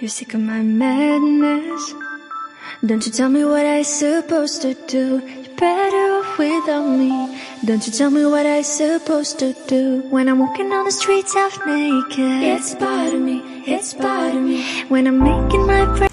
You're sick of my madness. Don't you tell me what I supposed to do. You're better off without me. Don't you tell me what I supposed to do. When I'm walking on the streets half naked, it's part of me, it's part of me. When I'm making my prayer.